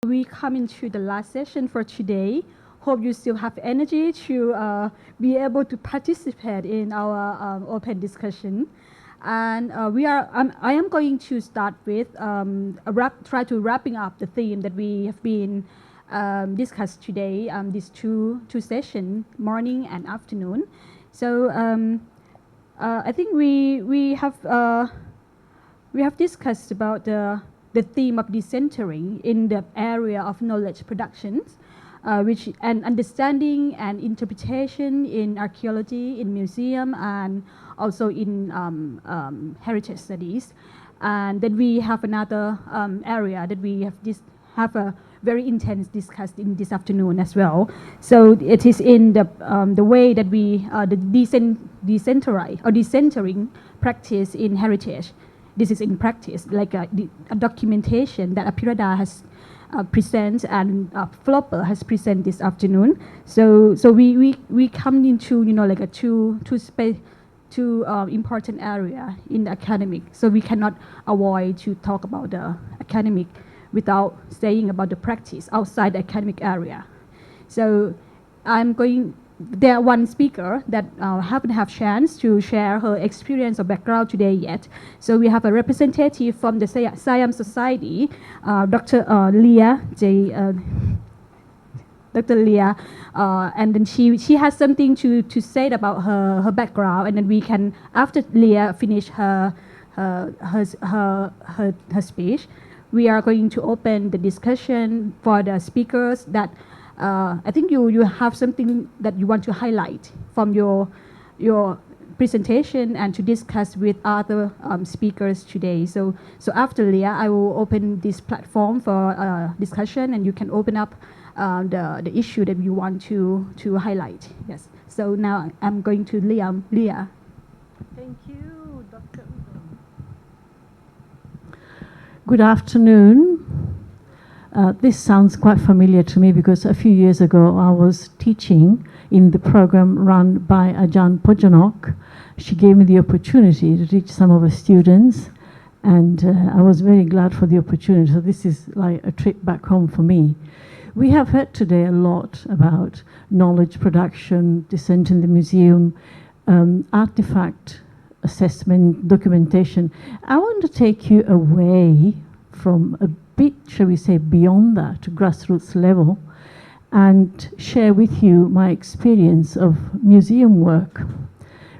We come into the last session for today. Hope you still have energy to be able to participate in our open discussion. And I am going to start with try to wrapping up the theme that we have been discussed today. These two sessions, morning and afternoon. So I think we have discussed about the theme of decentering in the area of knowledge productions, which and understanding and interpretation in archaeology, in museum, and also in heritage studies. And then we have another area that we have a very intense discussed in this afternoon as well. So it is in the way that we the decentering practice in heritage. This is in practice, like a documentation that Apirada has present and Flopper has present this afternoon. So we come into like a two important area in the academic. So we cannot avoid to talk about the academic without saying about the practice outside the academic area. So there one speaker that haven't have chance to share her experience or background today yet. So we have a representative from the Siam Society, Dr. Leah Dr. Leah, and then she has something to say about her background, and then we can, after Leah finish her speech, we are going to open the discussion for the speakers that I think you have something that you want to highlight from your presentation and to discuss with other speakers today. So after Leah, I will open this platform for discussion, and you can open up the issue that you want to highlight. Yes. So now I'm going to Leah. Thank you, Dr. Good afternoon. This sounds quite familiar to me because a few years ago I was teaching in the program run by Ajahn Pojanok. She gave me the opportunity to teach some of her students, and I was very glad for the opportunity. So this is like a trip back home for me. We have heard today a lot about knowledge production, descent in the museum, artifact assessment, documentation. I want to take you away from a bit, shall we say, beyond that, to grassroots level, and share with you my experience of museum work,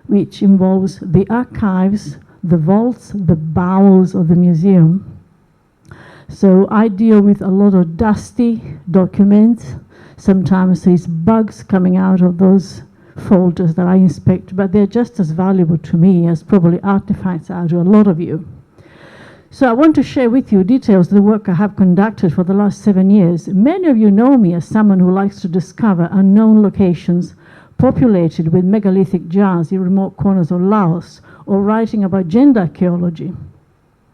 which involves the archives, the vaults, the bowels of the museum. So I deal with a lot of dusty documents. Sometimes there's bugs coming out of those folders that I inspect, but they're just as valuable to me as probably artifacts are to a lot of you. So I want to share with you details of the work I have conducted for the last 7 years. Many of you know me as someone who likes to discover unknown locations populated with megalithic jars in remote corners of Laos, or writing about gender archaeology.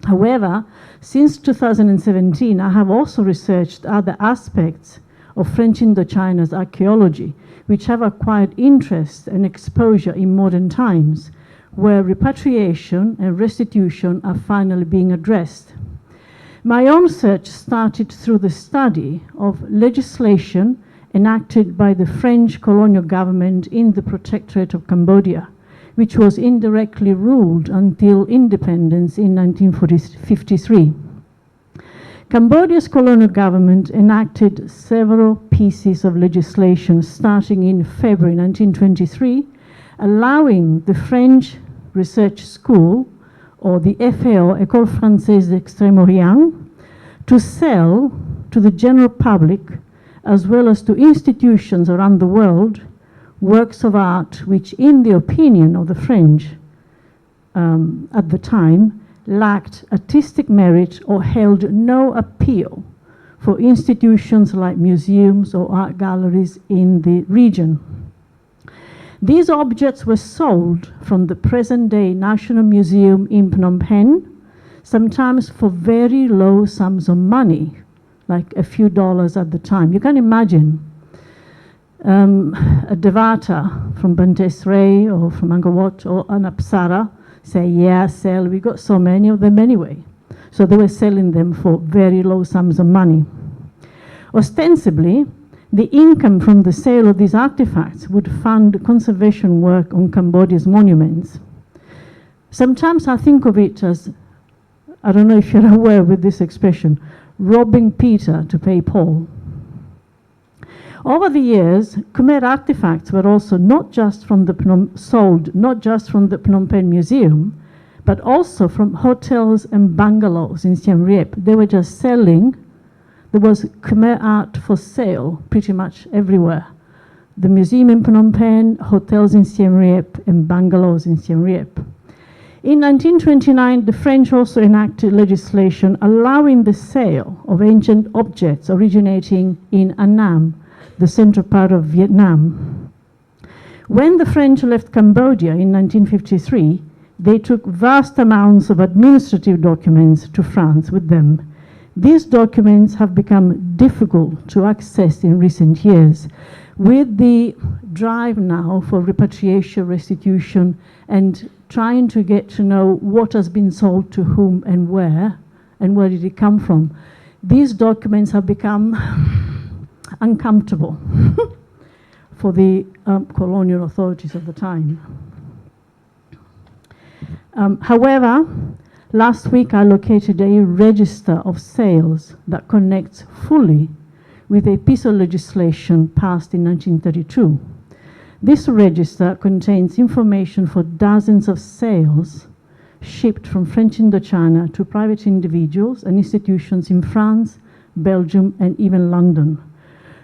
However, since 2017, I have also researched other aspects of French Indochina's archaeology, which have acquired interest and exposure in modern times, where repatriation and restitution are finally being addressed. My own search started through the study of legislation enacted by the French colonial government in the Protectorate of Cambodia, which was indirectly ruled until independence in 1953. Cambodia's colonial government enacted several pieces of legislation starting in February 1923, allowing the French Research School, or the FAO, École Française d'Extrême-Orient, to sell to the general public, as well as to institutions around the world, works of art which, in the opinion of the French at the time, lacked artistic merit or held no appeal for institutions like museums or art galleries in the region. These objects were sold from the present-day National Museum in Phnom Penh, sometimes for very low sums of money, like a few dollars at the time. You can imagine a Devata from Banteay or from Angkor Wat or an Apsara say, yeah, sell, we got so many of them anyway. So they were selling them for very low sums of money. Ostensibly, the income from the sale of these artifacts would fund conservation work on Cambodia's monuments. Sometimes I think of it as, I don't know if you're aware with this expression, robbing Peter to pay Paul. Over the years, Khmer artifacts were also sold not just from the Phnom Penh Museum, but also from hotels and bungalows in Siem Reap. They were just selling. There was Khmer art for sale pretty much everywhere. The museum in Phnom Penh, hotels in Siem Reap, and bungalows in Siem Reap. In 1929, the French also enacted legislation allowing the sale of ancient objects originating in Annam, the central part of Vietnam. When the French left Cambodia in 1953, they took vast amounts of administrative documents to France with them. These documents have become difficult to access in recent years. With the drive now for repatriation, restitution, and trying to get to know what has been sold to whom and where did it come from, these documents have become uncomfortable for the colonial authorities of the time. However, last week I located a register of sales that connects fully with a piece of legislation passed in 1932. This register contains information for dozens of sales shipped from French Indochina to private individuals and institutions in France, Belgium, and even London.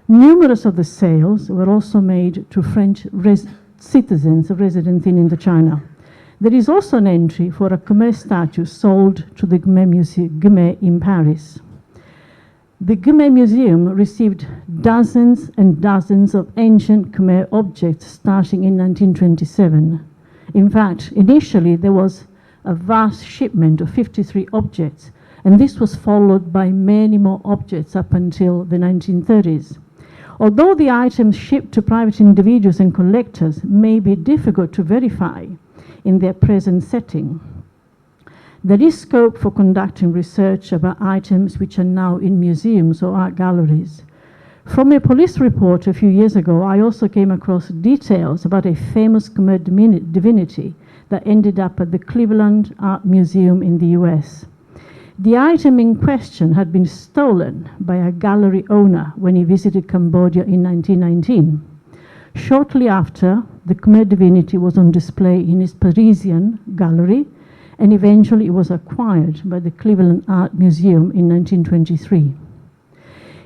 Numerous of the sales were also made to French citizens resident in Indochina. There is also an entry for a Khmer statue sold to the Khmer Museum in Paris. The Khmer Museum received dozens and dozens of ancient Khmer objects starting in 1927. In fact, initially there was a vast shipment of 53 objects, and this was followed by many more objects up until the 1930s. Although the items shipped to private individuals and collectors may be difficult to verify in their present setting, there is scope for conducting research about items which are now in museums or art galleries. From a police report a few years ago, I also came across details about a famous Khmer divinity that ended up at the Cleveland Art Museum in the US. The item in question had been stolen by a gallery owner when he visited Cambodia in 1919. Shortly after, the Khmer divinity was on display in his Parisian gallery, and eventually it was acquired by the Cleveland Art Museum in 1923.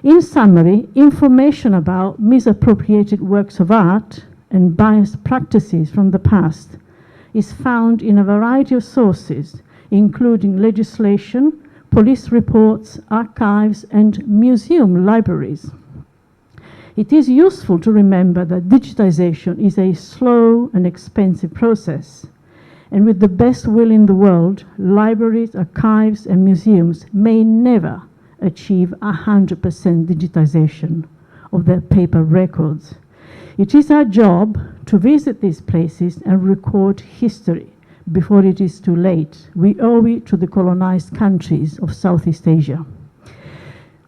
In summary, information about misappropriated works of art and biased practices from the past is found in a variety of sources, including legislation, police reports, archives, and museum libraries. It is useful to remember that digitization is a slow and expensive process, and with the best will in the world, libraries, archives, and museums may never achieve 100% digitization of their paper records. It is our job to visit these places and record history before it is too late. We owe it to the colonized countries of Southeast Asia.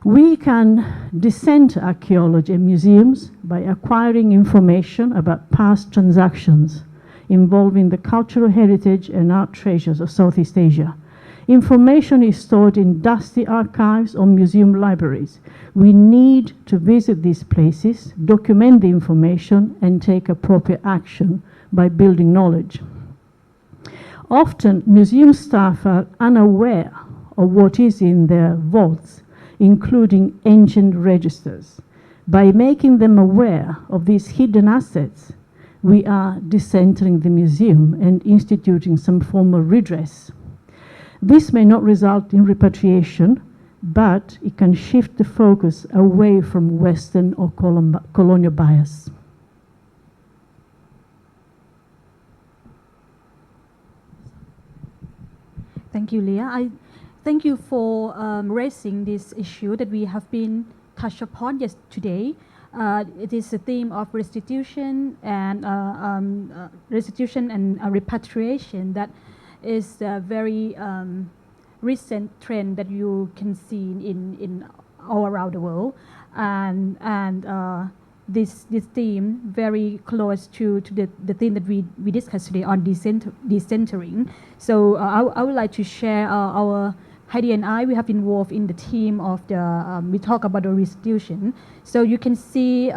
We can decenter archaeology and museums by acquiring information about past transactions involving the cultural heritage and art treasures of Southeast Asia. Information is stored in dusty archives or museum libraries. We need to visit these places, document the information, and take appropriate action by building knowledge. Often, museum staff are unaware of what is in their vaults, including ancient registers. By making them aware of these hidden assets, we are decentering the museum and instituting some form of redress. This may not result in repatriation, but it can shift the focus away from Western or colonial bias. Thank you, Leah. I thank you for raising this issue that we have been touched upon today. It is the theme of restitution and repatriation that is a very recent trend that you can see in all around the world, and this theme very close to the theme that we discussed today on decentering. So I would like to share our Heidi and I, we have involved in the theme of the, we talk about the restitution. So you can see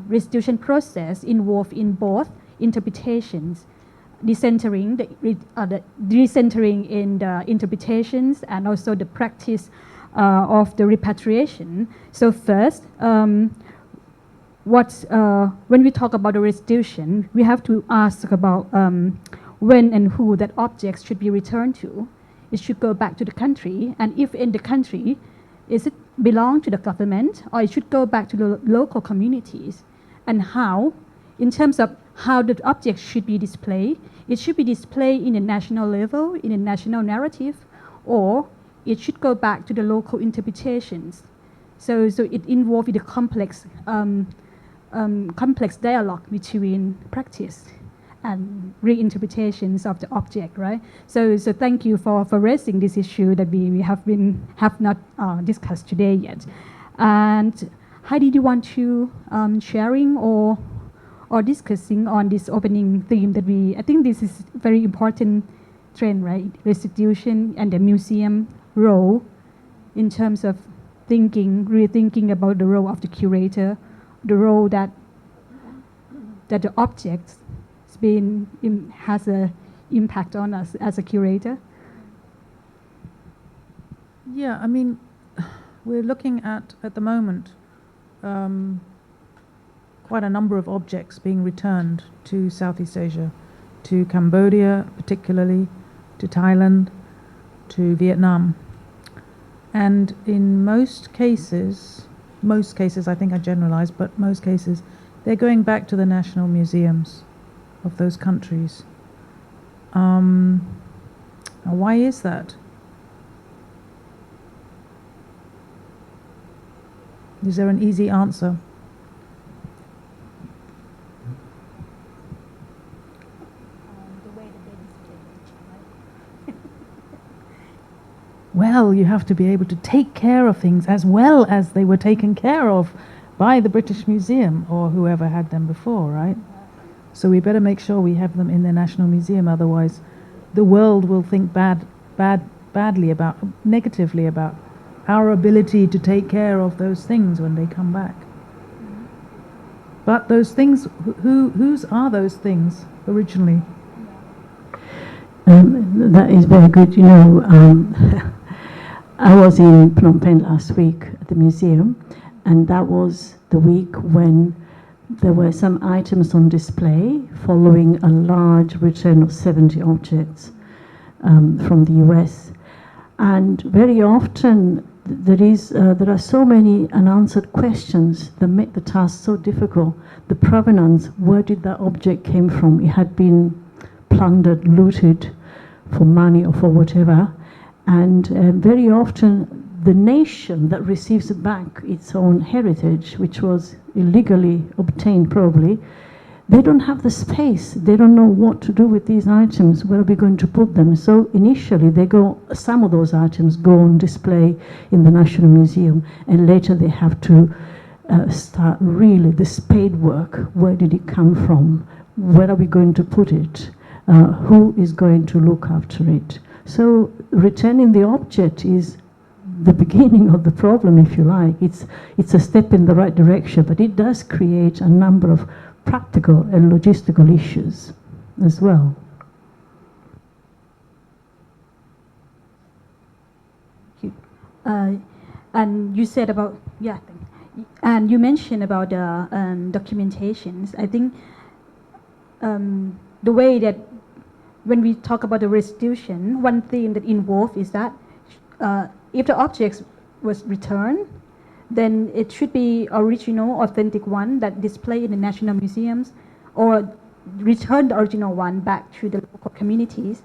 restitution process involved in both interpretations, decentering, the decentering in the interpretations and also the practice of the repatriation. So first, when we talk about the restitution, we have to ask about when and who that objects should be returned to. It should go back to the country, and if in the country, is it belong to the government or it should go back to the local communities? And how, in terms of how the object should be displayed, it should be displayed in a national level, in a national narrative, or it should go back to the local interpretations. So it involves the complex dialogue between practice and reinterpretations of the object, right? So thank you for raising this issue that we have not discussed today yet. And Heidi, do you want to sharing or discussing on this opening theme that I think this is very important trend, right? Restitution and the museum role in terms of rethinking about the role of the curator, the role that the objects has an impact on us as a curator. Yeah, I mean, we're looking at the moment quite a number of objects being returned to Southeast Asia, to Cambodia particularly, to Thailand, to Vietnam. And in most cases, I think I generalize, but most cases, they're going back to the national museums of those countries. Why is that? Is there an easy answer? Well, you have to be able to take care of things as well as they were taken care of by the British Museum or whoever had them before, right? So we better make sure we have them in the National Museum, otherwise the world will think negatively about our ability to take care of those things when they come back. But those things, whose are those things originally? That is very good. You know, I was in Phnom Penh last week at the museum, and that was the week when there were some items on display following a large return of 70 objects from the US. And very often there are so many unanswered questions that make the task so difficult. The provenance, where did that object came from? It had been plundered, looted for money or for whatever. And very often the nation that receives back its own heritage, which was illegally obtained probably, they don't have the space. They don't know what to do with these items. Where are we going to put them? So initially some of those items go on display in the National Museum, and later they have to start really the spade work. Where did it come from? Where are we going to put it? Who is going to look after it? So returning the object is the beginning of the problem, if you like. It's a step in the right direction, but it does create a number of practical and logistical issues as well. And you said about, and you mentioned about the documentations. I think the way that when we talk about the restitution, one thing that involved is that if the objects was returned, then it should be original, authentic one that displayed in the national museums, or return the original one back to the local communities,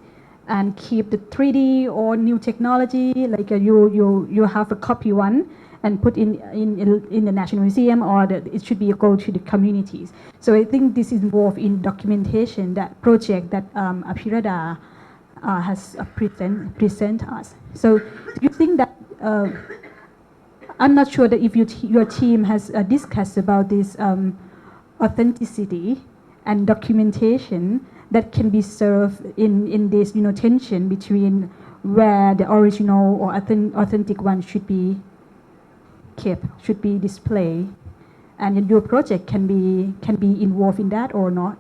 and keep the 3D or new technology, like you have a copy one and put in the National Museum, or it should be go to the communities. So I think this is involved in documentation, that project that Apirada has present us. So do you think that I'm not sure that if your team has discussed about this authenticity and documentation that can be served in this tension between where the original or authentic one should be kept, should be displayed, and your project can be involved in that or not.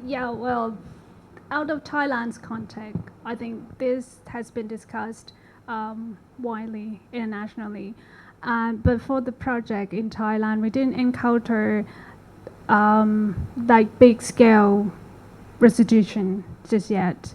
Yeah, well, out of Thailand's context, I think this has been discussed widely internationally. But for the project in Thailand, we didn't encounter like big scale restitution just yet.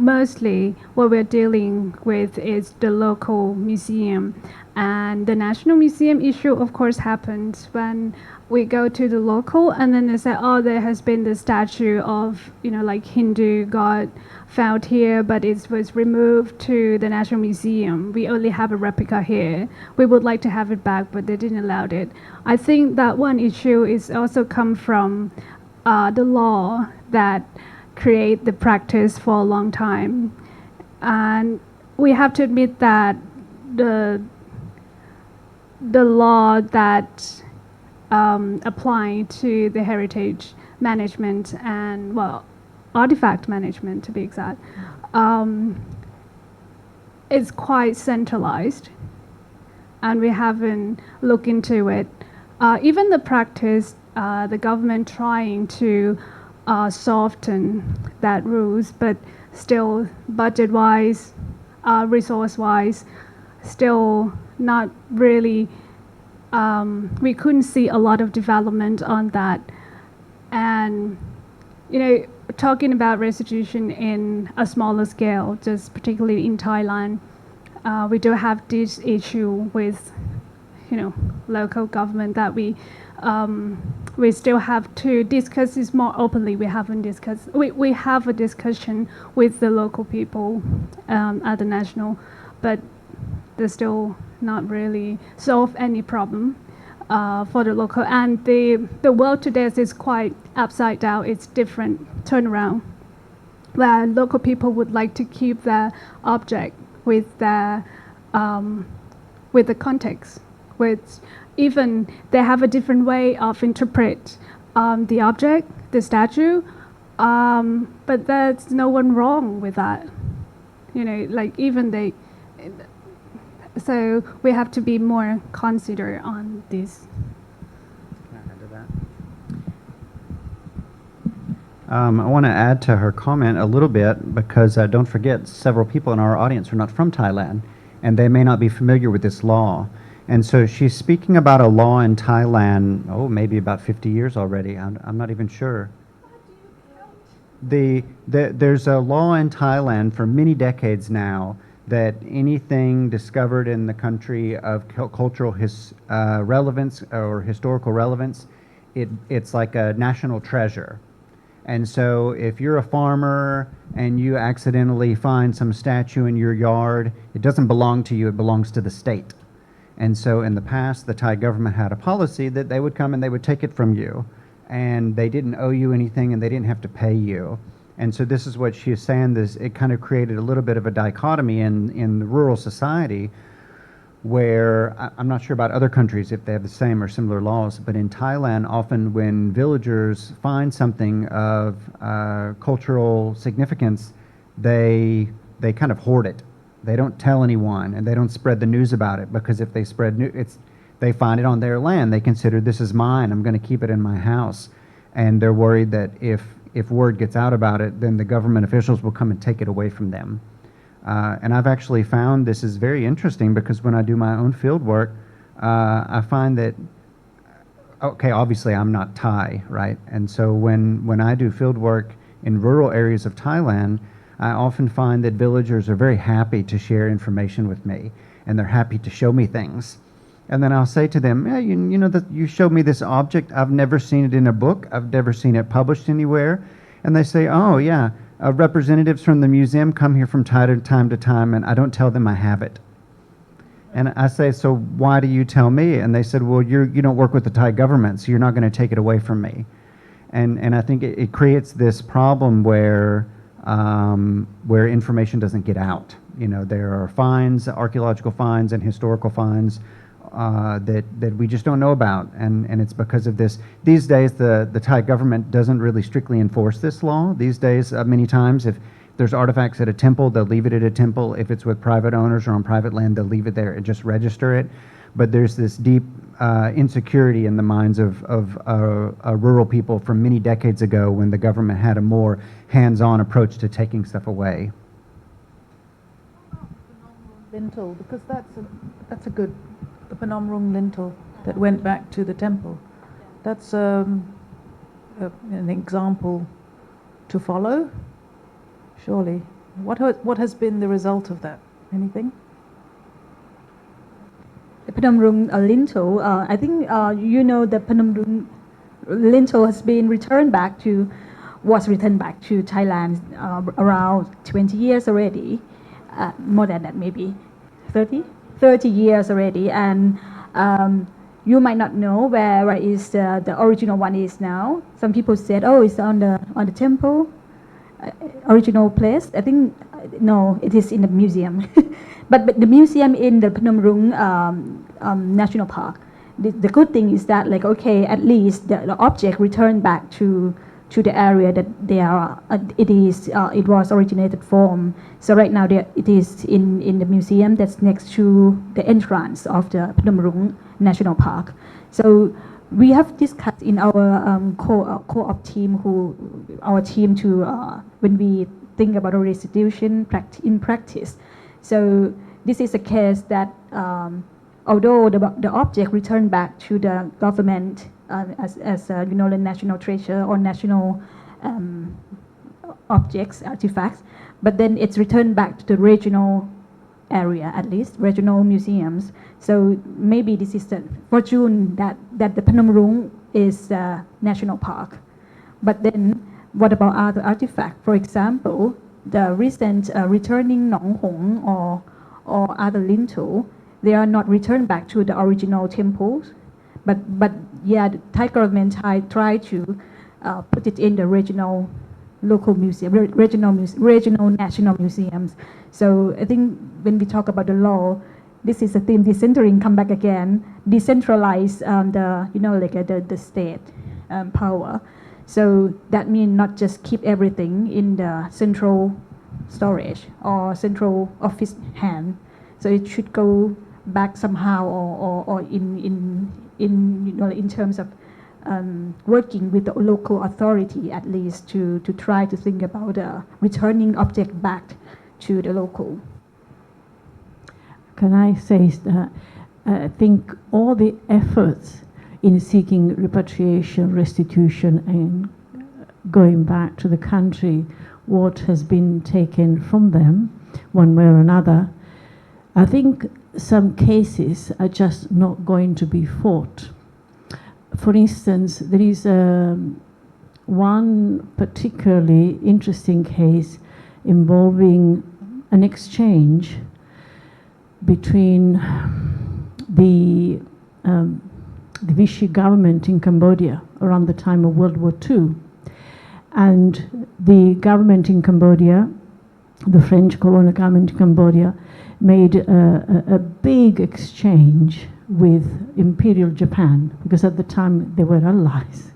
Mostly what we're dealing with is the local museum, and the national museum issue of course happens when we go to the local and then they say, oh, there has been the statue of like Hindu god found here, but it was removed to the national museum. We only have a replica here. We would like to have it back, but they didn't allow it. I think that one issue is also come from the law that create the practice for a long time, and we have to admit that the law that apply to the heritage management and artifact management to be exact is quite centralized, and we haven't looked into it. Even the practice, the government trying to soften that rules, but still budget-wise, resource-wise, still not really. We couldn't see a lot of development on that, and talking about restitution in a smaller scale, just particularly in Thailand, we do have this issue with local government that we still have to discuss this more openly. We haven't discussed. We have a discussion with the local people at the national, but they still not really solve any problem for the local. And the world today is quite upside down. It's different turnaround, where local people would like to keep their object with the context, which even they have a different way of interpret the object, the statue, but there's no one wrong with that. Like even they. So we have to be more considerate on this. Can I add to that? I want to add to her comment a little bit, because don't forget, several people in our audience are not from Thailand, and they may not be familiar with this law. And so she's speaking about a law in Thailand, maybe about 50 years already. I'm not even sure. There's a law in Thailand for many decades now that anything discovered in the country of cultural relevance or historical relevance, it's like a national treasure. And so if you're a farmer and you accidentally find some statue in your yard, it doesn't belong to you, it belongs to the state. And so in the past, the Thai government had a policy that they would come and they would take it from you, and they didn't owe you anything and they didn't have to pay you. And so this is what she is saying, it kind of created a little bit of a dichotomy in the rural society, where I'm not sure about other countries if they have the same or similar laws, but in Thailand, often when villagers find something of cultural significance, they kind of hoard it. They don't tell anyone, and they don't spread the news about it, because if they spread they find it on their land, they consider, this is mine, I'm going to keep it in my house. And they're worried that if word gets out about it, then the government officials will come and take it away from them. And I've actually found this is very interesting, because when I do my own field work, I find that, obviously I'm not Thai, right? And so when I do field work in rural areas of Thailand, I often find that villagers are very happy to share information with me, and they're happy to show me things. And then I'll say to them, yeah, you showed me this object. I've never seen it in a book. I've never seen it published anywhere. And they say, oh, yeah, representatives from the museum come here from time to time, and I don't tell them I have it. And I say, so why do you tell me? And they said, well, you don't work with the Thai government, so you're not going to take it away from me. And I think it creates this problem where where information doesn't get out. You know, there are finds, archaeological finds and historical finds that we just don't know about, and it's because of this. These days, the Thai government doesn't really strictly enforce this law. These days, many times, if there's artifacts at a temple, they'll leave it at a temple. If it's with private owners or on private land, they'll leave it there and just register it. But there's this deep insecurity in the minds of rural people from many decades ago when the government had a more hands-on approach to taking stuff away. Lintel, because that's a good, the Phnom lintel that went back to the temple. That's an example to follow, surely. What has been the result of that? Anything? The Phnom Rung lintel, I think you know the Phnom Rung lintel was returned back to Thailand around 20 years already, more than that, maybe 30 years already, and you might not know where is the original one is now. Some people said, oh, it's on the temple original place. I think no, it is in the museum. but the museum in the Phnom Rung National Park. The good thing is that, like, okay, at least the object returned back to the area that it was originated from. So right now it is in the museum that's next to the entrance of the Phnom Rung National Park. So we have discussed in our co-op team, our team to when we think about a restitution in practice. So this is a case that although the object returned back to the government as you know, the national treasure or national objects, artifacts, but then it's returned back to the regional area, at least regional museums. So maybe this is the fortune that the Phnom Rung is a national park. But then what about other artifacts? For example, the recent returning Nong Hong or other lintel, they are not returned back to the original temples, but yeah, the Thai government tried to put it in the regional local museum, regional national museums. So I think when we talk about the law, this is a theme, decentering, come back again, decentralize the state power. So that means not just keep everything in the central storage or central office hand. So it should go back somehow or in terms of working with the local authority, at least to try to think about returning object back to the local. Can I say that I think all the efforts in seeking repatriation, restitution, and going back to the country, what has been taken from them, one way or another, I think some cases are just not going to be fought. For instance, there is one particularly interesting case involving an exchange between the Vichy government in Cambodia around the time of World War II and the government in Cambodia, the French colonial government in Cambodia, made a big exchange with Imperial Japan, because at the time they were allies.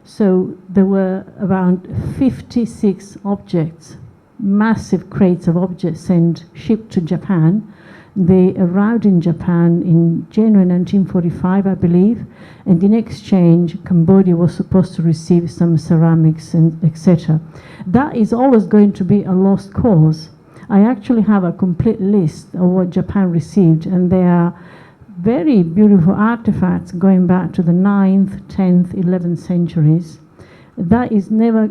So there were around 56 objects, massive crates of objects shipped to Japan. They arrived in Japan in January 1945, I believe, and in exchange, Cambodia was supposed to receive some ceramics and etc. That is always going to be a lost cause. I actually have a complete list of what Japan received, and they are very beautiful artifacts going back to the 9th, 10th, 11th centuries. That is never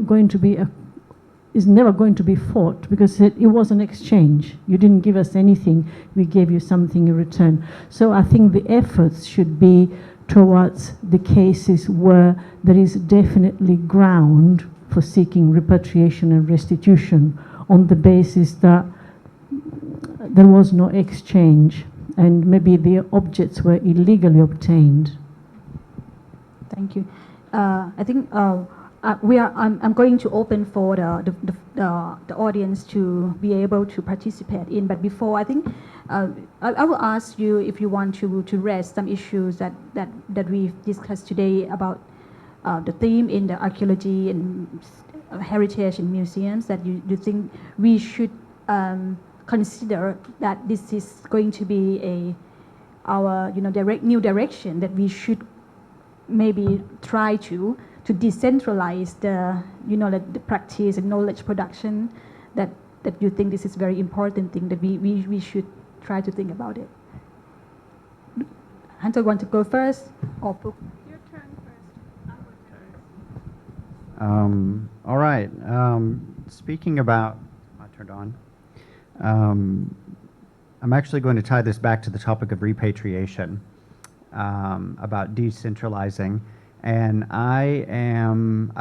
going to be fought, because it was an exchange. You didn't give us anything, we gave you something in return. So I think the efforts should be towards the cases where there is definitely ground for seeking repatriation and restitution on the basis that there was no exchange and maybe the objects were illegally obtained. Thank you. I think I'm going to open for the audience to be able to participate in. But before, I think I will ask you if you want to raise some issues that we've discussed today about the theme in the archaeology and heritage and museums that you think we should consider that this is going to be our new direction that we should maybe try to decentralize the practice and knowledge production that you think this is very important thing that we should try to think about it. Hunter, want to go first or Puk? Your turn first. All right. Speaking about, I turned on. I'm actually going to tie this back to the topic of repatriation, about decentralizing. And I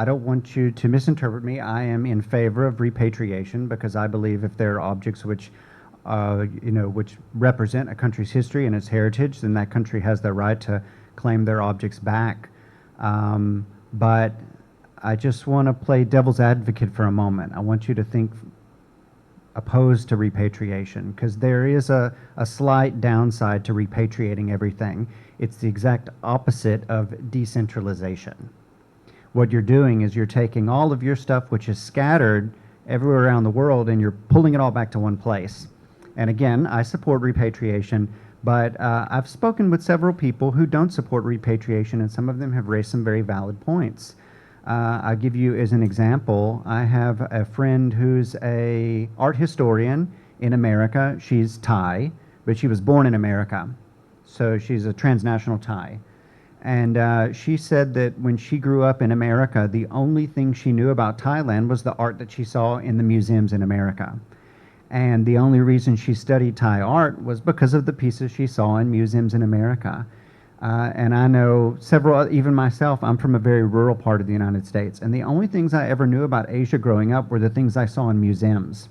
don't want you to misinterpret me. I am in favor of repatriation because I believe if there are objects which represent a country's history and its heritage, then that country has the right to claim their objects back. But I just want to play devil's advocate for a moment. I want you to think opposed to repatriation because there is a slight downside to repatriating everything. It's the exact opposite of decentralization. What you're doing is you're taking all of your stuff which is scattered everywhere around the world and you're pulling it all back to one place. And again, I support repatriation, but I've spoken with several people who don't support repatriation, and some of them have raised some very valid points. I'll give you as an example, I have a friend who's an art historian in America. She's Thai, but she was born in America. So she's a transnational Thai. And she said that when she grew up in America, the only thing she knew about Thailand was the art that she saw in the museums in America. And the only reason she studied Thai art was because of the pieces she saw in museums in America. And I know several, even myself, I'm from a very rural part of the United States. And the only things I ever knew about Asia growing up were the things I saw in museums.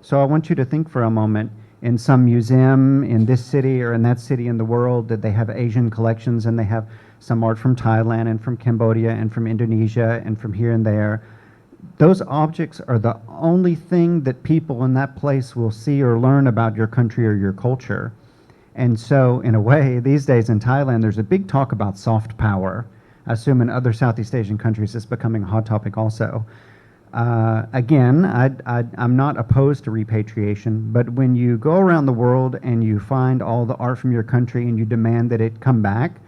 So I want you to think for a moment, in some museum in this city or in that city in the world, that they have Asian collections and they have some art from Thailand and from Cambodia and from Indonesia and from here and there. Those objects are the only thing that people in that place will see or learn about your country or your culture. And so, in a way, these days in Thailand, there's a big talk about soft power. I assume in other Southeast Asian countries it's becoming a hot topic also. Again, I'm not opposed to repatriation, but when you go around the world and you find all the art from your country and you demand that it come back,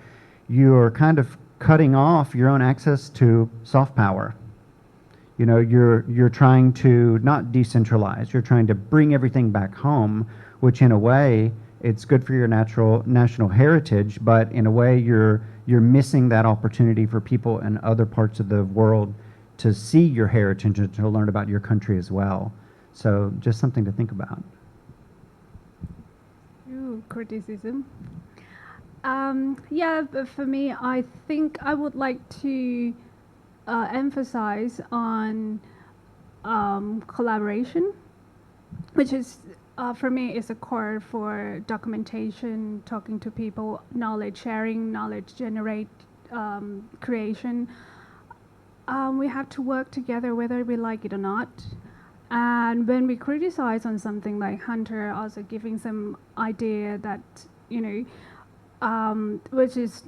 you're kind of cutting off your own access to soft power. You know, you're trying to not decentralize, you're trying to bring everything back home, which in a way, it's good for your national heritage, but in a way you're missing that opportunity for people in other parts of the world to see your heritage and to learn about your country as well. So just something to think about. Ooh, criticism. Yeah, but for me, I think I would like to emphasize on collaboration, which is for me is a core for documentation, talking to people, knowledge sharing, knowledge generate, creation. We have to work together whether we like it or not. And when we criticize on something like Hunter also giving some idea that, you know, which is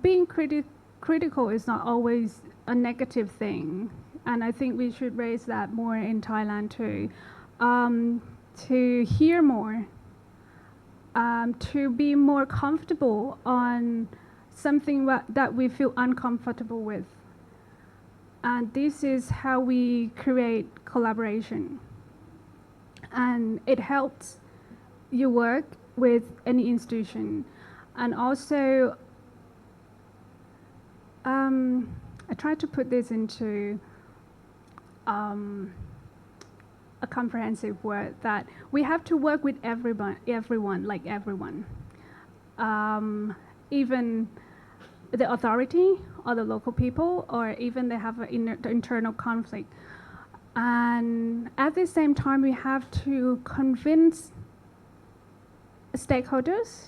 being critical is not always a negative thing. And I think we should raise that more in Thailand too. To hear more, to be more comfortable on something that we feel uncomfortable with. And this is how we create collaboration. And it helps you work with any institution. And also, I try to put this into a comprehensive word that we have to work with everyone, even the authority or the local people, or even they have an internal conflict. And at the same time, we have to convince stakeholders,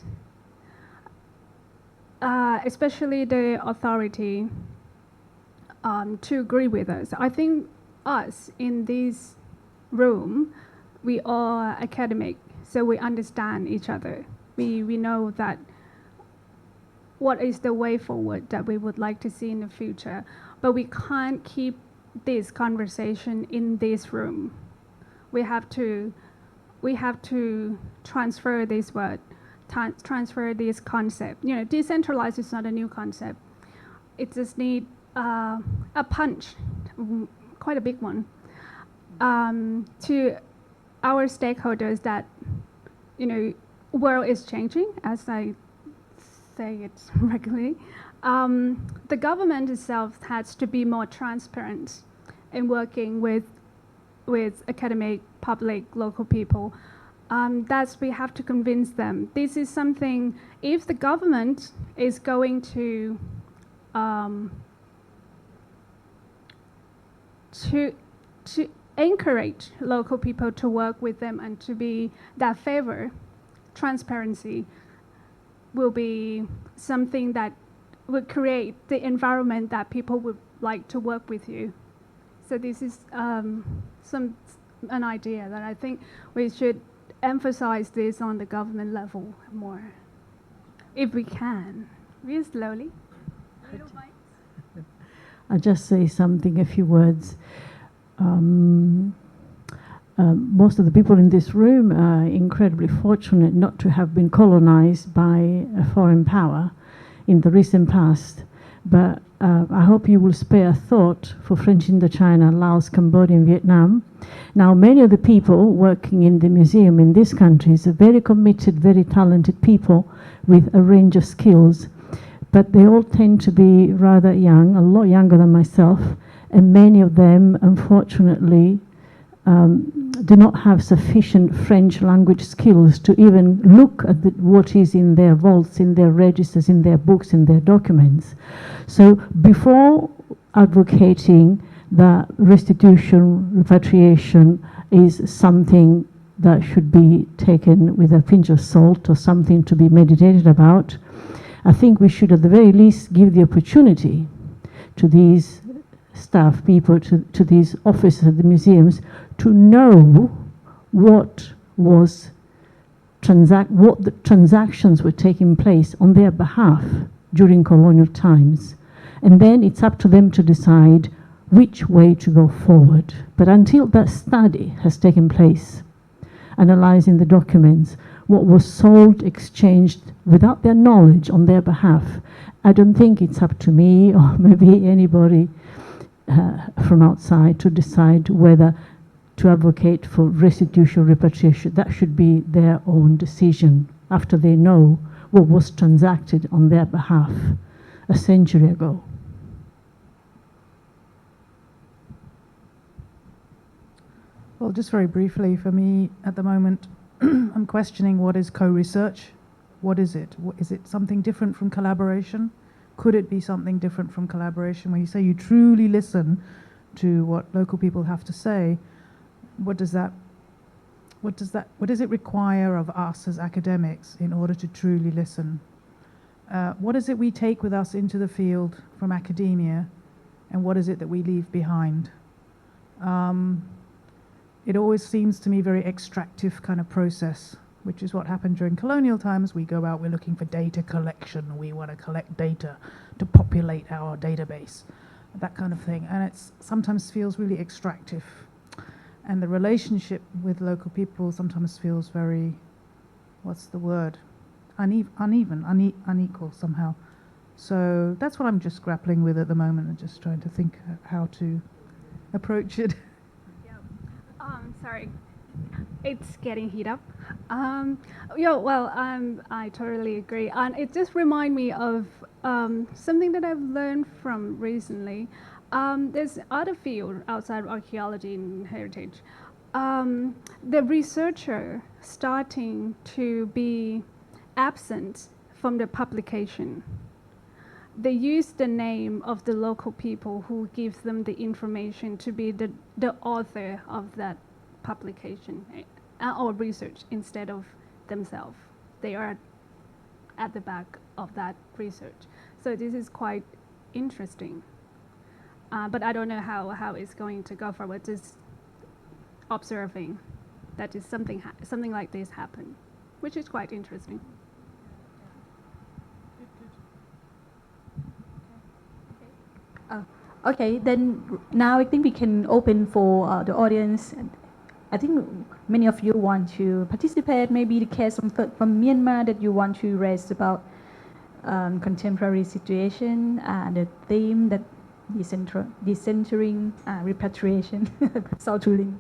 especially the authority, to agree with us. I think us in this room, we are academic, so we understand each other. We know that what is the way forward that we would like to see in the future, but we can't keep this conversation in this room. We have to transfer this word, transfer this concept. You know, decentralized is not a new concept. It just needs a punch, quite a big one, to our stakeholders that, you know, world is changing, as I say it regularly. The government itself has to be more transparent in working with academic, public, local people. That's we have to convince them. This is something, if the government is going to encourage local people to work with them and to be that favor, transparency will be something that would create the environment that people would like to work with you. So this is an idea that I think we should emphasize this on the government level more, if we can. Real slowly. I'll just say something, a few words. Most of the people in this room are incredibly fortunate not to have been colonized by a foreign power in the recent past. But I hope you will spare a thought for French Indochina, Laos, Cambodia, and Vietnam. Now, many of the people working in the museum in these countries are very committed, very talented people with a range of skills. But they all tend to be rather young, a lot younger than myself, and many of them, unfortunately, do not have sufficient French language skills to even look at what is in their vaults, in their registers, in their books, in their documents. So before advocating that restitution, repatriation is something that should be taken with a pinch of salt or something to be meditated about, I think we should at the very least give the opportunity to these staff people, to these officers at the museums, to know what the transactions were taking place on their behalf during colonial times. And then it's up to them to decide which way to go forward. But until that study has taken place, analyzing the documents, what was sold, exchanged without their knowledge on their behalf, I don't think it's up to me or maybe anybody from outside to decide whether to advocate for restitution, repatriation. That should be their own decision after they know what was transacted on their behalf a century ago. Well, just very briefly, for me at the moment, I'm questioning what is co-research. What is it? Is it something different from collaboration? Could it be something different from collaboration? When you say you truly listen to what local people have to say, what does it require of us as academics in order to truly listen? What is it we take with us into the field from academia, and what is it that we leave behind? It always seems to me very extractive kind of process, which is what happened during colonial times. We go out, we're looking for data collection, we want to collect data to populate our database, that kind of thing. And it sometimes feels really extractive. And the relationship with local people sometimes feels very, what's the word? Unequal somehow. So that's what I'm just grappling with at the moment and just trying to think how to approach it. Sorry, it's getting heat up. I totally agree. And it just reminds me of something that I've learned from recently. There's other field outside of archaeology and heritage. The researcher starting to be absent from the publication. They use the name of the local people who gives them the information to be the author of that publication or research instead of themselves. They are at the back of that research. So this is quite interesting. But I don't know how it's going to go forward. Just observing that is something like this happen, which is quite interesting. Okay, then now I think we can open for the audience. I think many of you want to participate. Maybe the case from Myanmar that you want to raise about contemporary situation and the theme that decentering repatriation. South Tulin.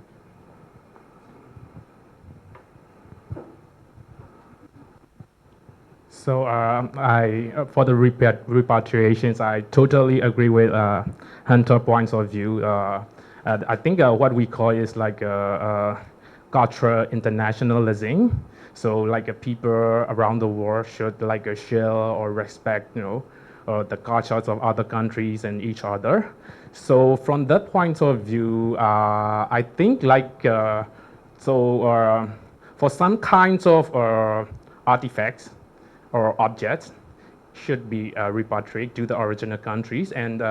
So for the repatriations, I totally agree with Hunter's points of view. I think what we call is like cultural internationalism. So like people around the world should like share or respect, the cultures of other countries and each other. So from that point of view, I think like for some kinds of artifacts or objects should be repatriated to the original countries, and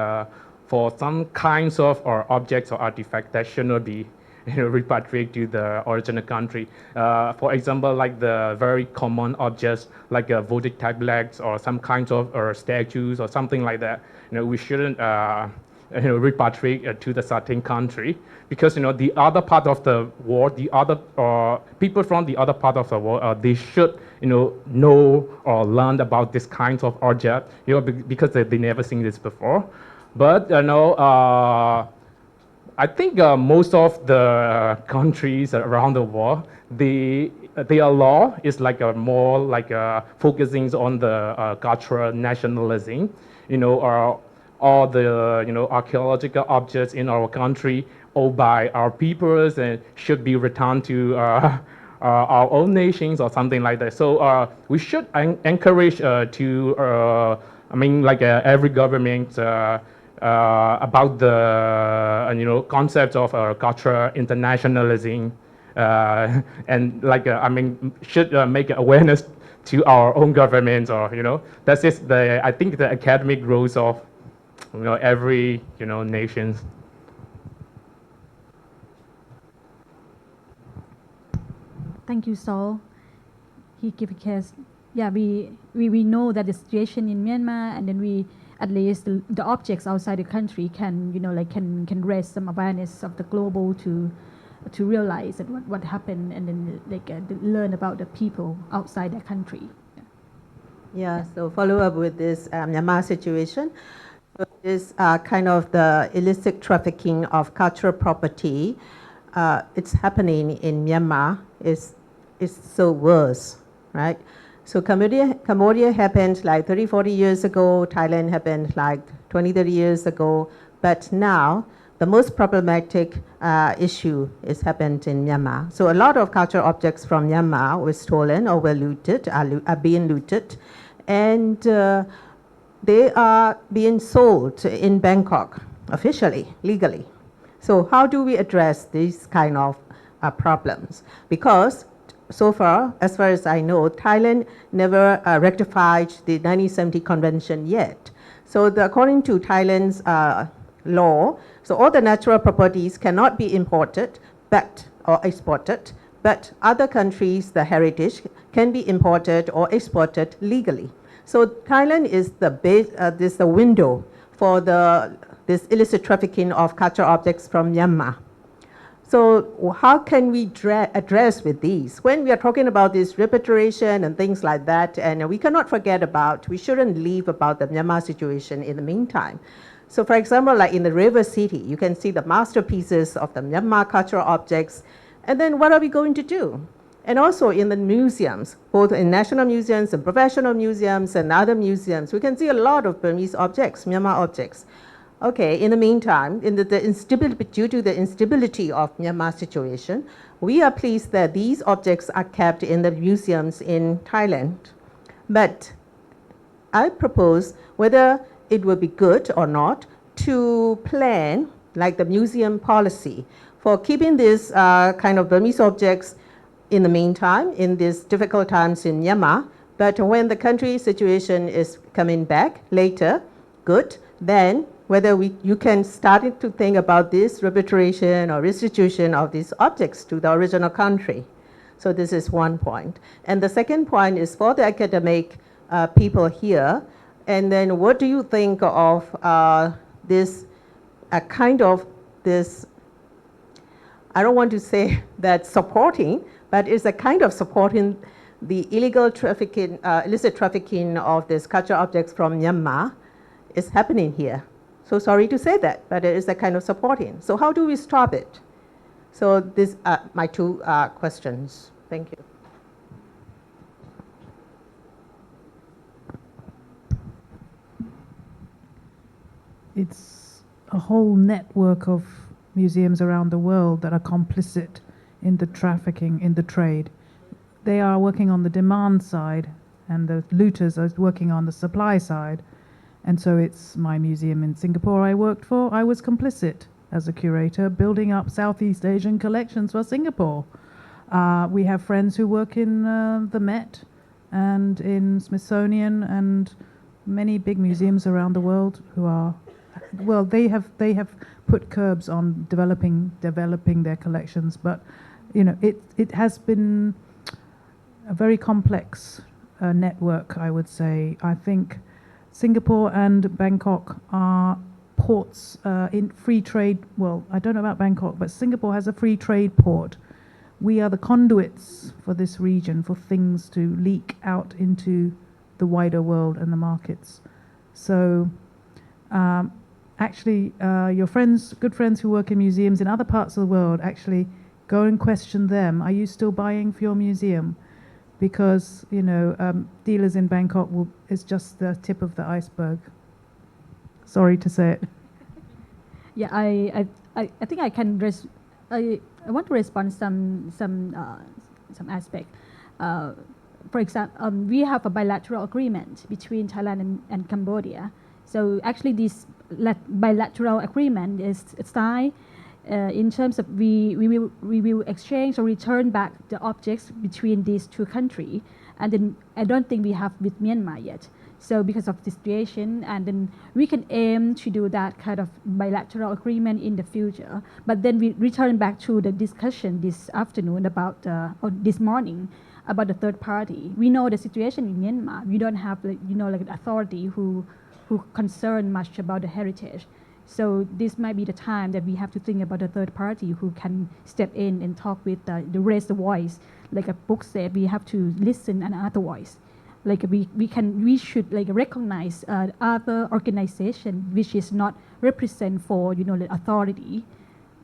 for some kinds of objects or artifacts that should not be repatriated to the original country. For example, like the very common objects like voting tablets or some kinds of statues or something like that, we shouldn't repatriate to the certain country, because the other part of the world, the other people from the other part of the world, they should know or learn about this kind of object, because they never seen this before. But I think most of the countries around the world, their law is like more like focusing on the cultural nationalism, all the archaeological objects in our country owned by our peoples and should be returned to our own nations or something like that. So we should encourage every government about the concept of cultural internationalism, and should make awareness to our own governments, or that is I think the academic roles of every nation. Thank you, Saul. He gave a case. Yeah, we know that the situation in Myanmar, and then we at least the objects outside the country can can raise some awareness of the global to realize that what happened, and then learn about the people outside their country. Yeah. So follow up with this Myanmar situation. This kind of the illicit trafficking of cultural property. It's happening in Myanmar. It's so worse, right? So Cambodia happened like 30, 40 years ago. Thailand happened like 20, 30 years ago. But now the most problematic issue is happened in Myanmar. So a lot of cultural objects from Myanmar were stolen or were looted, are being looted. And they are being sold in Bangkok officially, legally. So how do we address these kind of problems? Because so far as I know, Thailand never rectified the 1970 convention yet. So according to Thailand's law, so all the natural properties cannot be imported or exported, but other countries, the heritage, can be imported or exported legally. So Thailand is the window for this illicit trafficking of cultural objects from Myanmar. So how can we address with these? When we are talking about this repatriation and things like that, and we cannot forget we shouldn't leave about the Myanmar situation in the meantime. So for example, like in the river city, you can see the masterpieces of the Myanmar cultural objects. And then what are we going to do? And also in the museums, both in national museums and professional museums and other museums, we can see a lot of Burmese objects, Myanmar objects. Okay, in the meantime, due to the instability of Myanmar situation, we are pleased that these objects are kept in the museums in Thailand. But I propose whether it would be good or not to plan like the museum policy for keeping these kind of Burmese objects in the meantime, in these difficult times in Myanmar. But when the country situation is coming back later, good, then whether you can start to think about this repatriation or restitution of these objects to the original country. So this is one point. And the second point is for the academic people here. And then what do you think of this kind of this, I don't want to say that supporting, but it's a kind of supporting the illegal trafficking, illicit trafficking of these cultural objects from Myanmar is happening here. So sorry to say that, but it is a kind of supporting. So how do we stop it? So these are my two questions. Thank you. It's a whole network of museums around the world that are complicit in the trafficking, in the trade. They are working on the demand side, and the looters are working on the supply side. And so it's my museum in Singapore I worked for. I was complicit as a curator, building up Southeast Asian collections for Singapore. We have friends who work in the Met and in Smithsonian and many big museums around the world who are, well, they have put curbs on developing their collections, but you know, it has been a very complex network, I would say. I think Singapore and Bangkok are ports in free trade. Well, I don't know about Bangkok, but Singapore has a free trade port. We are the conduits for this region for things to leak out into the wider world and the markets. So actually, your friends, good friends who work in museums in other parts of the world, actually go and question them. Are you still buying for your museum? Because, you know, dealers in Bangkok is just the tip of the iceberg. Sorry to say it. Yeah, I think I can. I want to respond some aspect. For example, we have a bilateral agreement between Thailand and Cambodia. So actually, this bilateral agreement is signed in terms of we will exchange or return back the objects between these two countries. And then I don't think we have with Myanmar yet. So because of the situation, and then we can aim to do that kind of bilateral agreement in the future. But then we return back to the discussion this afternoon about, or this morning, about the third party. We know the situation in Myanmar. We don't have, like an authority who concern much about the heritage. So this might be the time that we have to think about a third party who can step in and talk with the raise the voice. Like a book said, we have to listen and other voice. Like we should like recognize other organization which is not represent for the authority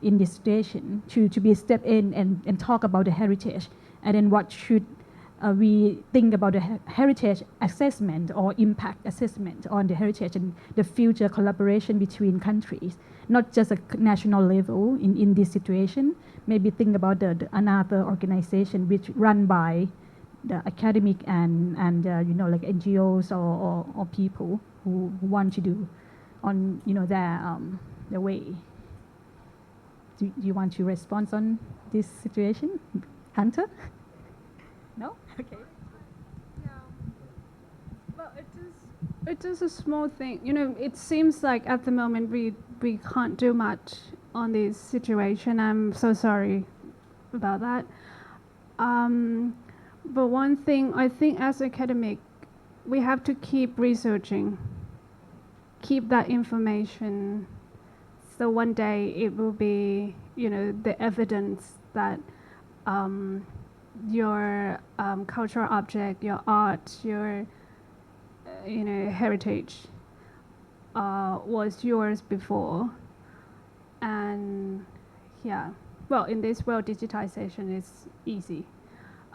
in this situation to be step in and talk about the heritage, and then what should we think about the heritage assessment or impact assessment on the heritage and the future collaboration between countries, not just a national level in this situation. Maybe think about another organization which run by the academic and like NGOs or people who want to do on their way. Do you want to respond on this situation, Hunter? No? Okay. Yeah. Well, it is a small thing. It seems like at the moment we can't do much on this situation. I'm so sorry about that. But one thing I think as academic, we have to keep researching, keep that information. So one day it will be, the evidence that your cultural object, your art, your, heritage was yours before. And yeah, well, in this world, digitization is easy.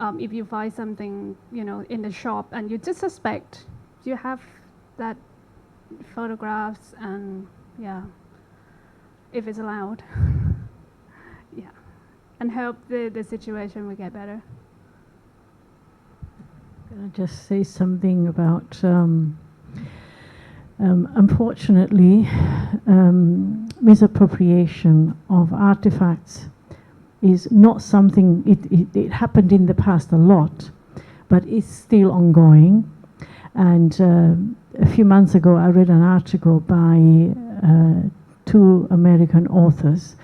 If you find something, in the shop and you just suspect you have that photographs and yeah, if it's allowed, yeah, and hope the situation will get better. Can I just say something about, unfortunately, misappropriation of artifacts is not something, it happened in the past a lot, but it's still ongoing. And a few months ago, I read an article by two American authors,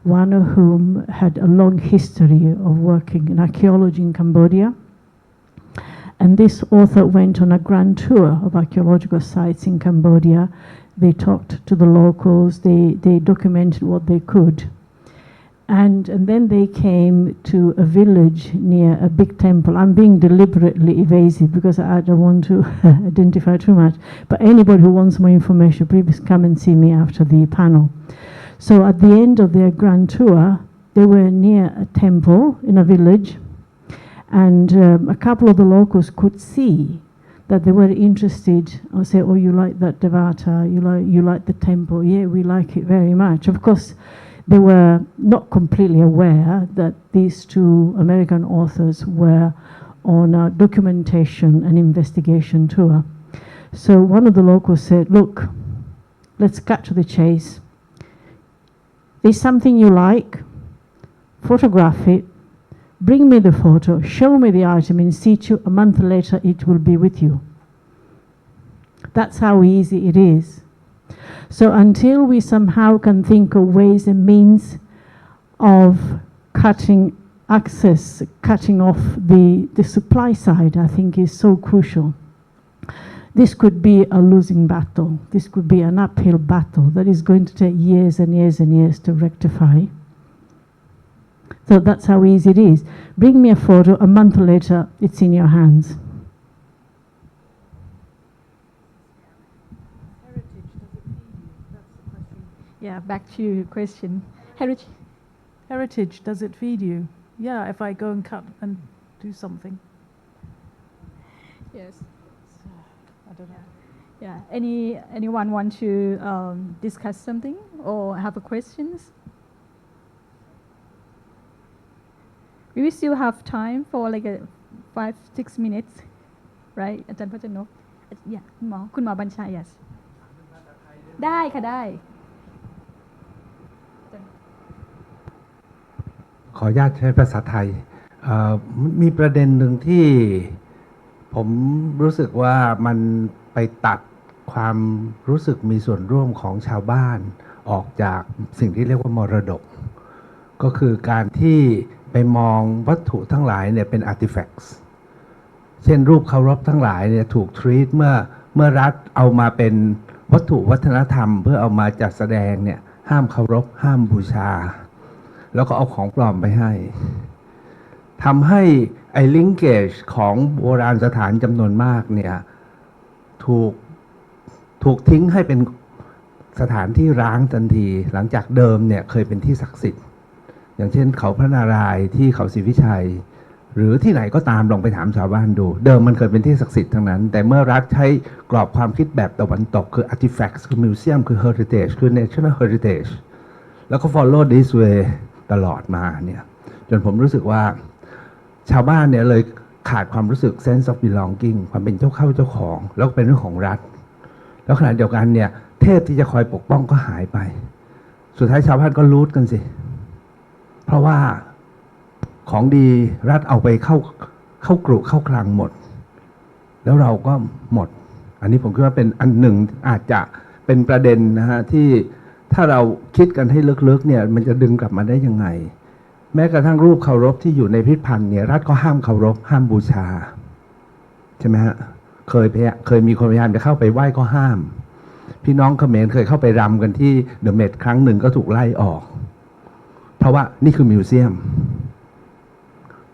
one of whom had a long history of working in archaeology in Cambodia. And this author went on a grand tour of archaeological sites in Cambodia. They talked to the locals, they documented what they could. And then they came to a village near a big temple. I'm being deliberately evasive because I don't want to identify too much. But anybody who wants more information, please come and see me after the panel. So at the end of their grand tour, they were near a temple in a village. And a couple of the locals could see that they were interested or say, oh, you like that Devata, you like the temple. Yeah, we like it very much. Of course, they were not completely aware that these two American authors were on a documentation and investigation tour. So one of the locals said, look, let's cut to the chase. There's something you like, photograph it, bring me the photo, show me the item in situ, a month later it will be with you. That's how easy it is. So until we somehow can think of ways and means of cutting access, cutting off the supply side, I think is so crucial. This could be a losing battle. This could be an uphill battle that is going to take years and years and years to rectify. So that's how easy it is. Bring me a photo, a month later, it's in your hands. Yeah, back to your question. Heritage, does it feed you? Yeah, if I go and cut and do something. Yes. I don't know. Yeah. Anyone want to discuss something or have a questions? We will still have time for like 5-6 minutes, right? อาจารย์พจนก Yeah, คุณหมอบัญชา yes ได้ค่ะได้ ขออนุญาตใช้ภาษาไทยมีประเด็นหนึ่งที่ผมรู้สึกว่ามันไปตัดความรู้สึกมีส่วนร่วมของชาวบ้านออกจากสิ่งที่เรียกว่ามรดกก็คือการที่ไปมองวัตถุทั้งหลายเนี่ยเป็น artifacts เช่นรูปเคารพทั้งหลายเนี่ยถูก treat เมื่อรัฐเอามาเป็นวัตถุวัฒนธรรมเพื่อเอามาจัดแสดงเนี่ยห้ามเคารพห้ามบูชาแล้วก็เอาของปลอมไปให้ทำให้ไอ้ linkage ของโบราณสถานจำนวนมากเนี่ยถูกทิ้งให้เป็นสถานที่ร้างทันทีหลังจากเดิมเนี่ยเคยเป็นที่ศักดิ์สิทธิ์อย่างเช่นเขาพระนารายณ์ที่เขาศรีวิชัยหรือที่ไหนก็ตามลองไปถามชาวบ้านดูเดิมมันเคยเป็นที่ศักดิ์สิทธิ์ทั้งนั้นแต่เมื่อรัฐใช้กรอบความคิดแบบตะวันตกคือ artifacts คือ museum คือ heritage คือ national heritage แล้วก็ follow this way ตลอดมาเนี่ยจนผมรู้สึกว่าชาวบ้านเนี่ยเลยขาดความรู้สึก sense of belonging ความเป็นเจ้าเข้าเจ้าของแล้วก็เป็นเรื่องของรัฐแล้วขณะเดียวกันเนี่ยเทพที่จะคอยปกป้องก็หายไปสุดท้ายชาวบ้านก็รูทกันสิเพราะว่าของดีรัฐเอาไปเข้ากรุเข้าคลังหมดแล้วเราก็หมดอันนี้ผมคิดว่าเป็นอันหนึ่งอาจจะเป็นประเด็นนะฮะที่ถ้าเราคิดกันให้ลึกๆเนี่ยมันจะดึงกลับมาได้ยังไงแม้กระทั่งรูปเคารพที่อยู่ในพิพิธภัณฑ์เนี่ยรัฐก็ห้ามเคารพห้ามบูชาใช่ไหมฮะเคยมีคนพยายามจะเข้าไปไหว้ก็ห้ามพี่น้องเขมรเคยเข้าไปรำกันที่เดอะเมทครั้งหนึ่งก็ถูกไล่ออกเพราะว่านี่คือมิวเซียม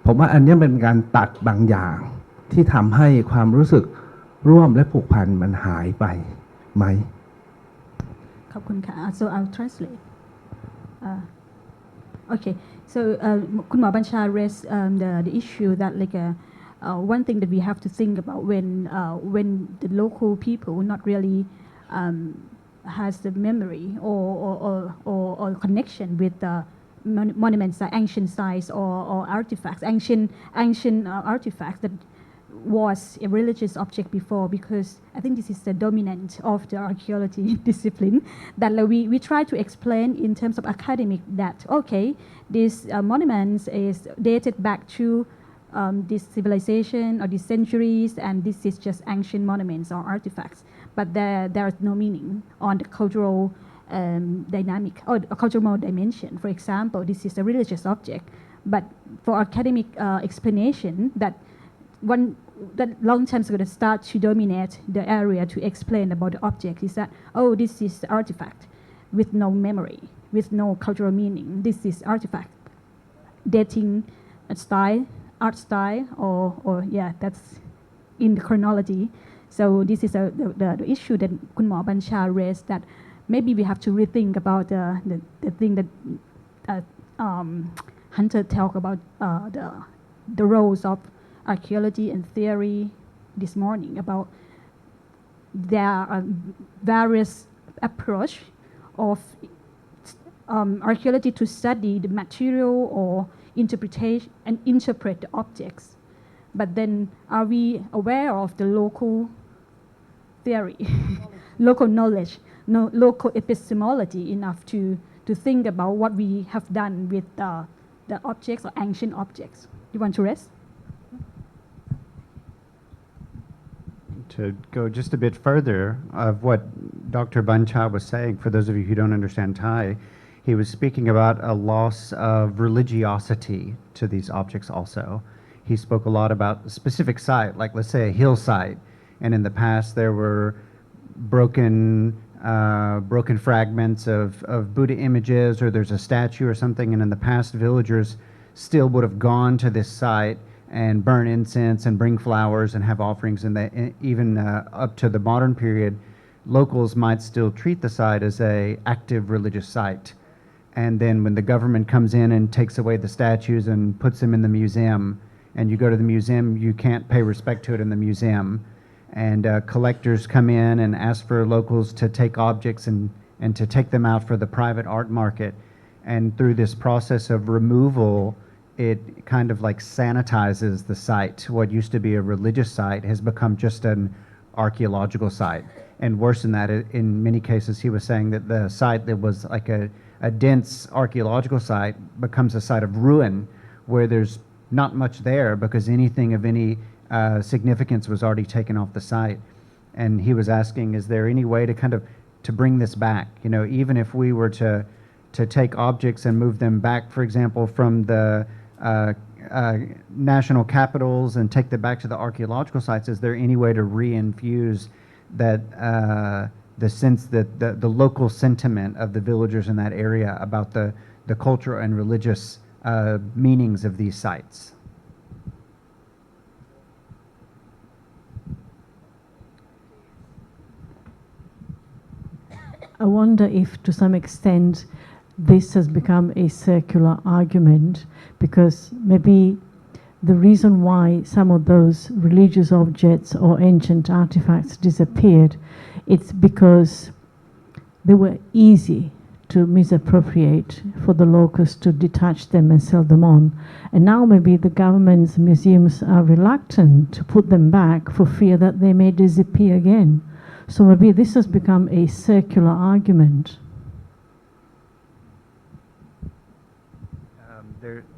ผมว่าอันนี้เป็นการตัดบางอย่างที่ทำให้ความรู้สึกร่วมและผูกพันมันหายไปไหมขอบคุณค่ะ so I'll translate okay so คุณหมอบัญชา raised the issue that like one thing that we have to think about when the local people not really has the memory or connection with the monuments like ancient sites or artifacts, ancient artifacts that was a religious object before, because I think this is the dominant of the archaeology discipline, that we try to explain in terms of academic that, okay, this monuments is dated back to this civilization or these centuries, and this is just ancient monuments or artifacts, but there is no meaning on the cultural dynamic or cultural dimension. For example, this is a religious object, but for academic explanation, that long time is going to start to dominate the area to explain about the object is that, oh, this is the artifact with no memory, with no cultural meaning. This is artifact, dating style, art style, or yeah, that's in the chronology. So this is the issue that Kun Mo Bansha raised, that maybe we have to rethink about the thing that Hunter talked about, the roles of archaeology and theory this morning, about there are various approach of archaeology to study the material or interpretation and interpret the objects. But then are we aware of the local theory, local knowledge, local epistemology enough to think about what we have done with the objects or ancient objects? You want to rest? To go just a bit further of what Dr. Bancha was saying, for those of you who don't understand Thai, he was speaking about a loss of religiosity to these objects also. He spoke a lot about a specific site, like let's say a hillside, and in the past there were broken fragments of Buddha images, or there's a statue or something, and in the past villagers still would have gone to this site and burn incense and bring flowers and have offerings, and even up to the modern period, locals might still treat the site as a active religious site. And then when the government comes in and takes away the statues and puts them in the museum, and you go to the museum, you can't pay respect to it in the museum. And collectors come in and ask for locals to take objects and to take them out for the private art market. And through this process of removal, it kind of like sanitizes the site. What used to be a religious site has become just an archaeological site. And worse than that, in many cases, he was saying that the site that was like a dense archaeological site becomes a site of ruin, where there's not much there because anything of any significance was already taken off the site. And he was asking, is there any way to kind of to bring this back? You know, even if we were to take objects and move them back, for example, from the national capitals and take them back to the archaeological sites, is there any way to reinfuse that the sense that the local sentiment of the villagers in that area about the cultural and religious meanings of these sites? I wonder if to some extent this has become a circular argument, because maybe the reason why some of those religious objects or ancient artifacts disappeared, it's because they were easy to misappropriate, for the locals to detach them and sell them on. And now maybe the government's museums are reluctant to put them back for fear that they may disappear again. So maybe this has become a circular argument.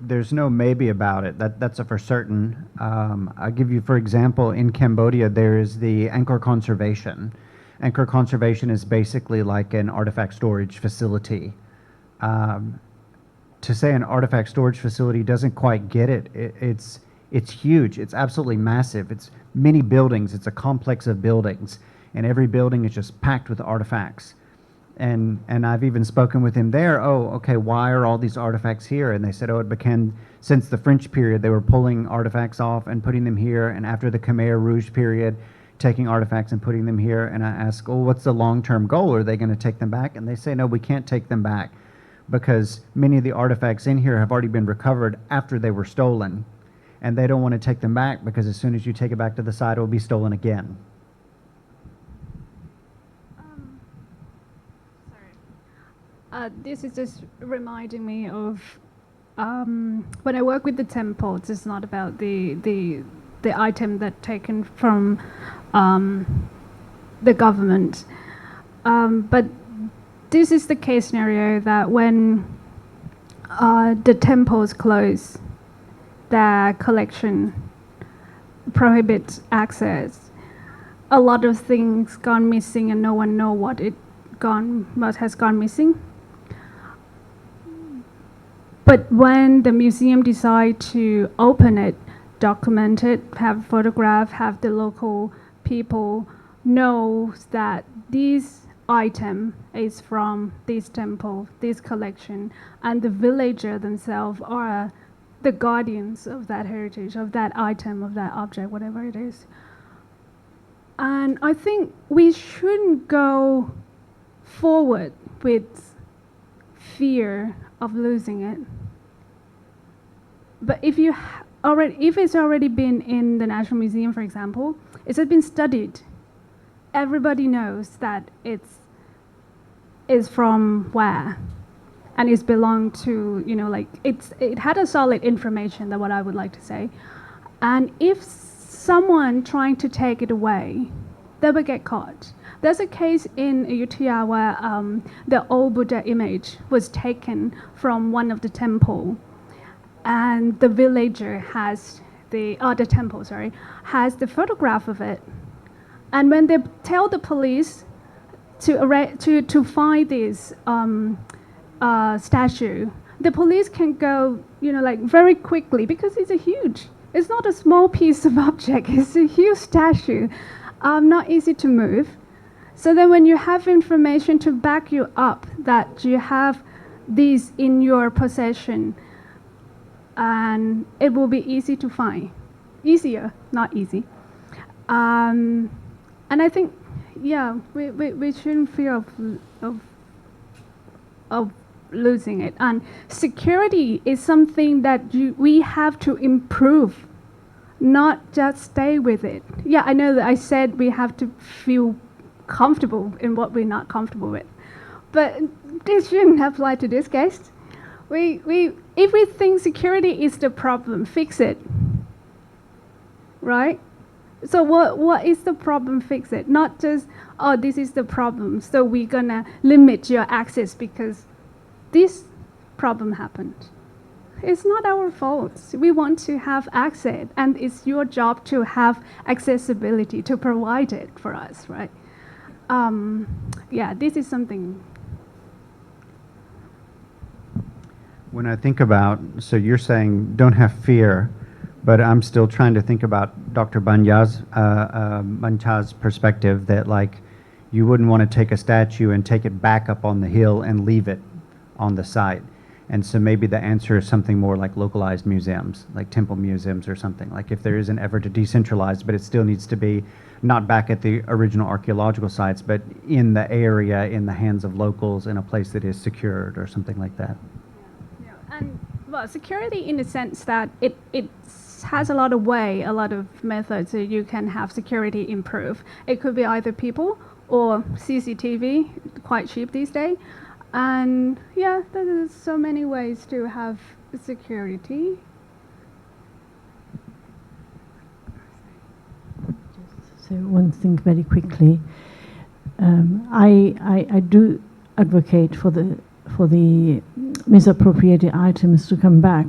There's no maybe about it. That's a for certain. I'll give you, for example, in Cambodia, there is the Angkor Conservation. Angkor Conservation is basically like an artifact storage facility. To say an artifact storage facility doesn't quite get it. It's huge. It's absolutely massive. It's many buildings. It's a complex of buildings, and every building is just packed with artifacts. And I've even spoken with him there. Oh, okay, why are all these artifacts here? And they said, oh, it began since the French period. They were pulling artifacts off and putting them here, and after the Khmer Rouge period, taking artifacts and putting them here. And I ask, oh, what's the long-term goal? Are they going to take them back? And they say, no, we can't take them back, because many of the artifacts in here have already been recovered after they were stolen. And they don't want to take them back, because as soon as you take it back to the site, it will be stolen again. This is just reminding me of when I work with the temples. It's not about the item that taken from the government, but this is the case scenario that when the temples close, their collection prohibits access, a lot of things gone missing and no one know what it has gone missing. But when the museum decide to open it, document it, have photograph, have the local people knows that this item is from this temple, this collection, and the villager themselves are the guardians of that heritage, of that item, of that object, whatever it is. And I think we shouldn't go forward with fear of losing it. But if it's already been in the National Museum, for example, it has been studied. Everybody knows that it's from where, and it's belonged to, it had a solid information. That's what I would like to say. And if someone trying to take it away, they will get caught. There's a case in Ayutthaya where the old Buddha image was taken from one of the temple, and the villager has the temple, has the photograph of it. And when they tell the police to find this statue, the police can go, very quickly because it's not a small piece of object, it's a huge statue, not easy to move. So then when you have information to back you up that you have this in your possession, and it will be easy to find. Easier, not easy. And I think, we shouldn't fear of losing it. And security is something that we have to improve, not just stay with it. Yeah, I know that I said we have to feel comfortable in what we're not comfortable with, but this shouldn't apply to this case. If we think security is the problem, fix it, right? So what is the problem? Fix it. Not just, this is the problem, so we're gonna limit your access because this problem happened. It's not our fault. We want to have access, and it's your job to have accessibility, to provide it for us, right? This is something. When I think about, so you're saying don't have fear, but I'm still trying to think about Dr. Bancha's perspective that you wouldn't want to take a statue and take it back up on the hill and leave it on the site. And so maybe the answer is something more like localized museums, like temple museums or something. Like if there is an effort to decentralize, but it still needs to be not back at the original archaeological sites, but in the area, in the hands of locals, in a place that is secured or something like that. And security in the sense that it has a lot of methods that you can have security improve. It could be either people or CCTV, quite cheap these days. And there's so many ways to have security. Just say one thing very quickly. I do advocate for the misappropriated items to come back.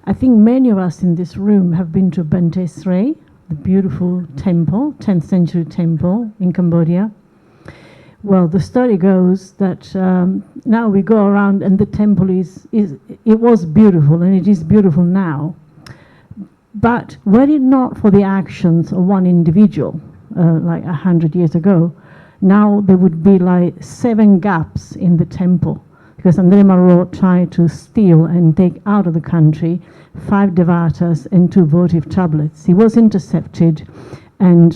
I think many of us in this room have been to Bantesrei, the beautiful temple, 10th century temple in Cambodia. Well, the story goes that now we go around and the temple it was beautiful and it is beautiful now. But were it not for the actions of one individual, 100 years ago, now there would be 7 gaps in the temple. Because Andre Maro tried to steal and take out of the country 5 devatas and 2 votive tablets. He was intercepted in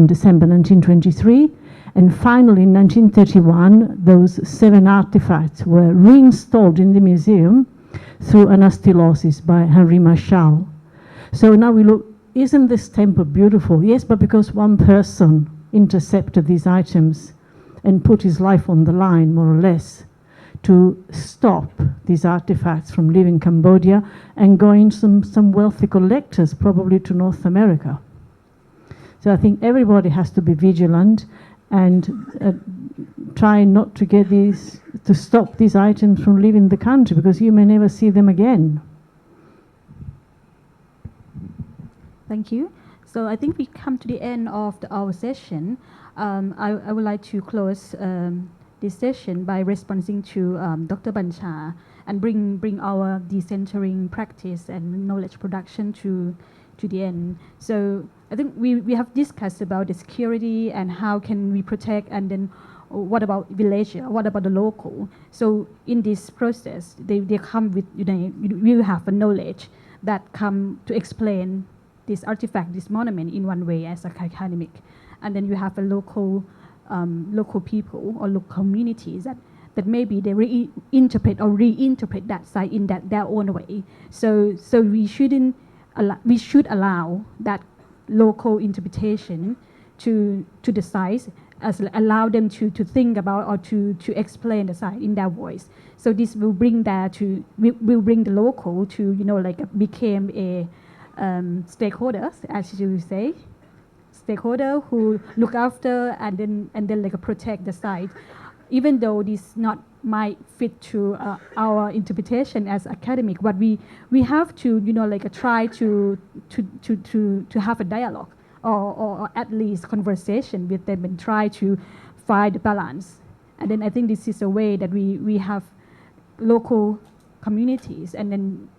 December 1923, and finally in 1931 those 7 artifacts were reinstalled in the museum through anastylosis by Henri Marchal. So now we look, isn't this temple beautiful? Yes, but because one person intercepted these items and put his life on the line, more or less, to stop these artifacts from leaving Cambodia and going some wealthy collectors, probably to North America. So I think everybody has to be vigilant and try not to to stop these items from leaving the country, because you may never see them again. Thank you. So I think we come to the end of our session. I would like to close this session by responding to Dr. Bancha and bring our decentering practice and knowledge production to the end. So I think we have discussed about the security and how can we protect, and then what about village, what about the local. So in this process, they come with, we will have a knowledge that come to explain this artifact, this monument in one way as academic. And then you have a local people or local communities that maybe they reinterpret that site in their own way. So we should allow that local interpretation to the sites, as allow them to think about or to explain the site in their voice. So this will bring will bring the local to became a stakeholders, as you say, stakeholder who look after and then protect the site, even though this not might fit to our interpretation as academic. But we have to try to have a dialogue or at least conversation with them and try to find the balance. And then I think this is a way that we have local communities and then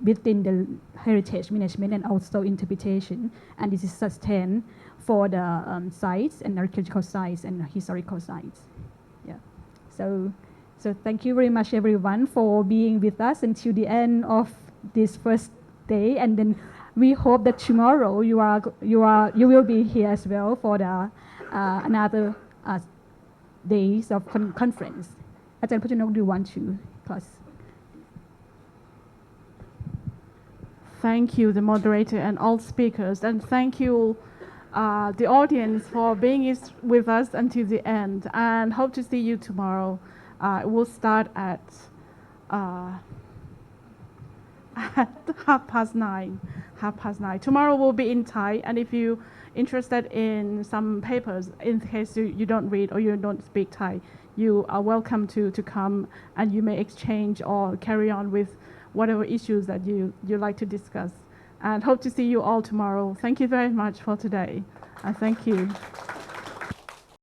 within the heritage management and also interpretation, and this is sustained for the sites and archaeological sites and historical sites. Yeah. So thank you very much everyone for being with us until the end of this first day, and then we hope that tomorrow you will be here as well for the another days of conference. Ajahn Pujanok, do you want to close? Thank you, the moderator and all speakers, and thank you, the audience, for being with us until the end. And hope to see you tomorrow. We'll start at 9:30. Tomorrow we'll be in Thai, and if you're interested in some papers, in case you don't read or you don't speak Thai, you are welcome to come, and you may exchange or carry on with whatever issues that you like to discuss. And hope to see you all tomorrow. Thank you very much for today, and thank you.